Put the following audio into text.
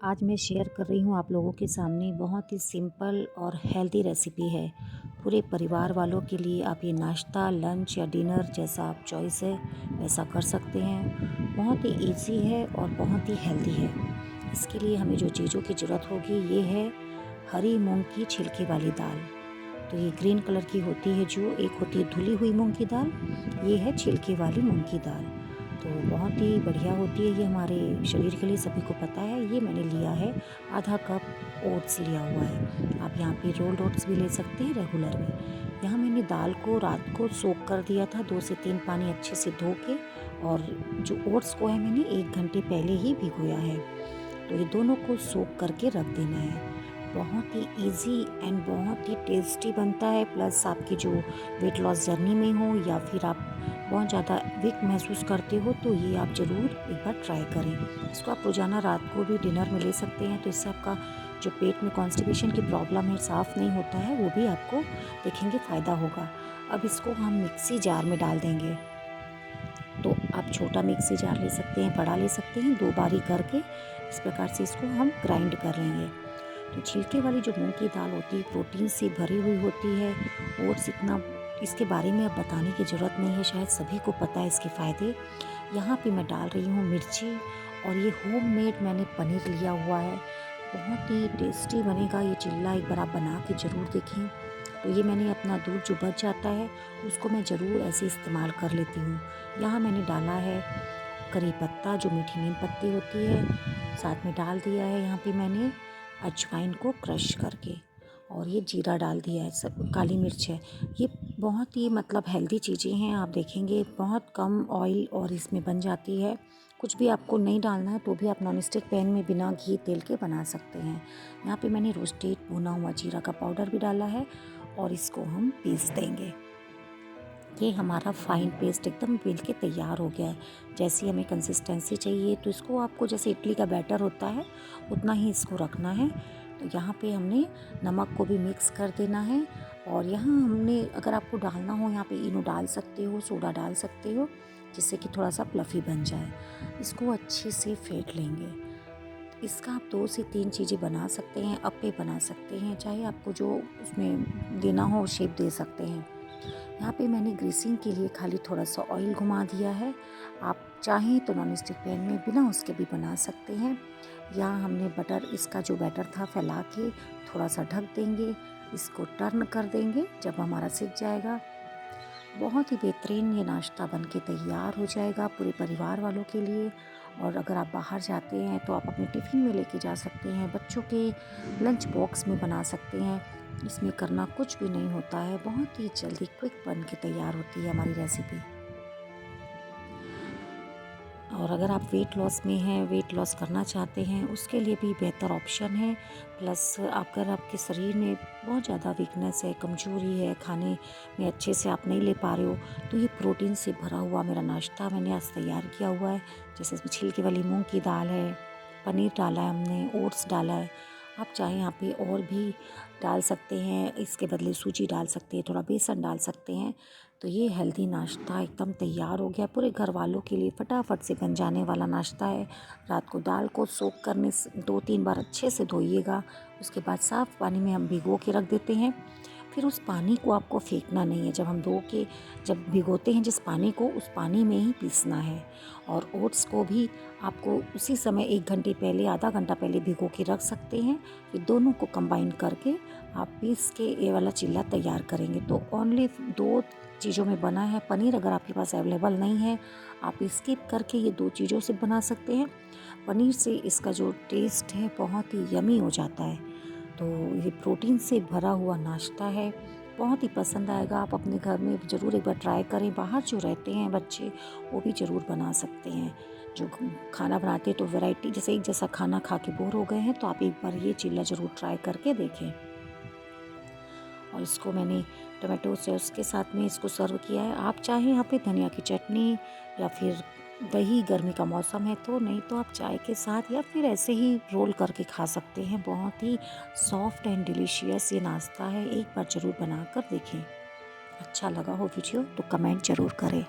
आज मैं शेयर कर रही हूँ आप लोगों के सामने बहुत ही सिंपल और हेल्दी रेसिपी है। पूरे परिवार वालों के लिए आप ये नाश्ता, लंच या डिनर जैसा आप चॉइस है वैसा कर सकते हैं। बहुत ही इजी है और बहुत ही हेल्दी है। इसके लिए हमें जो चीज़ों की ज़रूरत होगी ये है हरी मूंग की छिलके वाली दाल। तो ये ग्रीन कलर की होती है, जो एक होती है धुली हुई मूंग की दाल, ये है छिलके वाली मूंग की दाल। तो बहुत ही बढ़िया होती है ये हमारे शरीर के लिए, सभी को पता है। ये मैंने लिया है आधा कप ओट्स लिया हुआ है। आप यहाँ पे रोल्ड ओट्स भी ले सकते हैं रेगुलर में। यहाँ मैंने दाल को रात को सोक कर दिया था 2 से 3 पानी अच्छे से धो के, और जो ओट्स को है मैंने 1 घंटे पहले ही भिगोया है। तो ये दोनों को सोक करके रख देना है। बहुत ही इजी एंड बहुत ही टेस्टी बनता है। प्लस आपकी जो वेट लॉस जर्नी में हो या फिर आप बहुत ज़्यादा वीक महसूस करते हो तो ये आप ज़रूर एक बार ट्राई करें। इसको आप रोज़ाना रात को भी डिनर में ले सकते हैं। तो इससे आपका जो पेट में कॉन्स्टिपेशन की प्रॉब्लम है, साफ़ नहीं होता है, वो भी आपको देखेंगे फ़ायदा होगा। अब इसको हम मिक्सी जार में डाल देंगे। तो आप छोटा मिक्सी जार ले सकते हैं, बड़ा ले सकते हैं, 2 बारी करके इस प्रकार से इसको हम ग्राइंड कर लेंगे। तो छिलके वाली जो मूंग की दाल होती है प्रोटीन से भरी हुई होती है, और इतना इसके बारे में अब बताने की ज़रूरत नहीं है, शायद सभी को पता है इसके फ़ायदे। यहाँ पे मैं डाल रही हूँ मिर्ची, और ये होममेड मैंने पनीर लिया हुआ है। बहुत ही टेस्टी बनेगा ये चिल्ला, एक बार आप बना के ज़रूर देखें। तो ये मैंने अपना दूध जो बच जाता है उसको मैं ज़रूर ऐसे इस्तेमाल कर लेती हूँ। यहाँ मैंने डाला है करी पत्ता, जो मीठी नीम पत्ती होती है, साथ में डाल दिया है यहाँ पे मैंने अजवाइन को क्रश करके, और ये जीरा डाल दिया है, सब काली मिर्च है। ये बहुत ही मतलब हेल्दी चीज़ें हैं। आप देखेंगे बहुत कम ऑयल और इसमें बन जाती है। कुछ भी आपको नहीं डालना है तो भी आप नॉन स्टिक पैन में बिना घी तेल के बना सकते हैं। यहाँ पे मैंने रोस्टेड भुना हुआ जीरा का पाउडर भी डाला है, और इसको हम पीस देंगे। ये हमारा फाइन पेस्ट एकदम मिल के तैयार हो गया है। जैसी हमें कंसिस्टेंसी चाहिए, तो इसको आपको जैसे इडली का बैटर होता है उतना ही इसको रखना है। तो यहाँ पे हमने नमक को भी मिक्स कर देना है, और यहाँ हमने अगर आपको डालना हो यहाँ पे इनो डाल सकते हो, सोडा डाल सकते हो, जिससे कि थोड़ा सा फ्लफ़ी बन जाए। इसको अच्छे से फेंट लेंगे। इसका आप 2 से 3 चीज़ें बना सकते हैं, अप्पे बना सकते हैं, चाहे आपको जो उसमें देना हो शेप दे सकते हैं। यहाँ पे मैंने ग्रीसिंग के लिए खाली थोड़ा सा ऑयल घुमा दिया है। आप चाहें तो नॉन स्टिक पैन में बिना उसके भी बना सकते हैं। यहाँ हमने बटर, इसका जो बैटर था फैला के थोड़ा सा ढक देंगे, इसको टर्न कर देंगे। जब हमारा सिक जाएगा, बहुत ही बेहतरीन ये नाश्ता बन के तैयार हो जाएगा पूरे परिवार वालों के लिए। और अगर आप बाहर जाते हैं तो आप अपने टिफ़िन में लेके जा सकते हैं, बच्चों के लंच बॉक्स में बना सकते हैं। इसमें करना कुछ भी नहीं होता है, बहुत ही जल्दी क्विक बन के तैयार होती है हमारी रेसिपी। और अगर आप वेट लॉस में हैं, वेट लॉस करना चाहते हैं, उसके लिए भी बेहतर ऑप्शन है। प्लस अगर आपके शरीर में बहुत ज़्यादा वीकनेस है, कमज़ोरी है, खाने में अच्छे से आप नहीं ले पा रहे हो, तो ये प्रोटीन से भरा हुआ मेरा नाश्ता मैंने आज तैयार किया हुआ है। जैसे इसमें छिलके वाली मूंग की दाल है, पनीर डाला है हमने, ओट्स डाला है। आप चाहे यहाँ पे और भी डाल सकते हैं, इसके बदले सूजी डाल सकते हैं, थोड़ा बेसन डाल सकते हैं। तो ये हेल्दी नाश्ता एकदम तैयार हो गया पूरे घर वालों के लिए, फटाफट से बन जाने वाला नाश्ता है। रात को दाल को सोक करने से 2-3 बार अच्छे से धोइएगा, उसके बाद साफ़ पानी में हम भिगो के रख देते हैं। फिर उस पानी को आपको फेंकना नहीं है। जब हम धो के जब भिगोते हैं जिस पानी को, उस पानी में ही पीसना है। और ओट्स को भी आपको उसी समय 1 घंटे पहले, आधा घंटा पहले भिगो के रख सकते हैं। फिर दोनों को कंबाइन करके आप पीस के ये वाला चिल्ला तैयार करेंगे। तो ओनली 2 चीज़ों में बना है। पनीर अगर आपके पास अवेलेबल नहीं है, आप स्किप करके ये 2 चीज़ों से बना सकते हैं। पनीर से इसका जो टेस्ट है बहुत ही यमी हो जाता है। तो ये प्रोटीन से भरा हुआ नाश्ता है, बहुत ही पसंद आएगा। आप अपने घर में ज़रूर एक बार ट्राई करें। बाहर जो रहते हैं बच्चे, वो भी ज़रूर बना सकते हैं। जो खाना बनाते हैं तो वैरायटी, जैसे एक जैसा खाना खा के बोर हो गए हैं, तो आप एक बार ये चिल्ला ज़रूर ट्राई करके देखें। और इसको मैंने टमाटो सॉस के साथ में इसको सर्व किया है। आप चाहें यहाँ पे धनिया की चटनी या फिर दही, गर्मी का मौसम है तो, नहीं तो आप चाय के साथ या फिर ऐसे ही रोल करके खा सकते हैं। बहुत ही सॉफ्ट एंड डिलीशियस ये नाश्ता है, एक बार ज़रूर बना कर देखें। अच्छा लगा हो वीडियो तो कमेंट ज़रूर करें।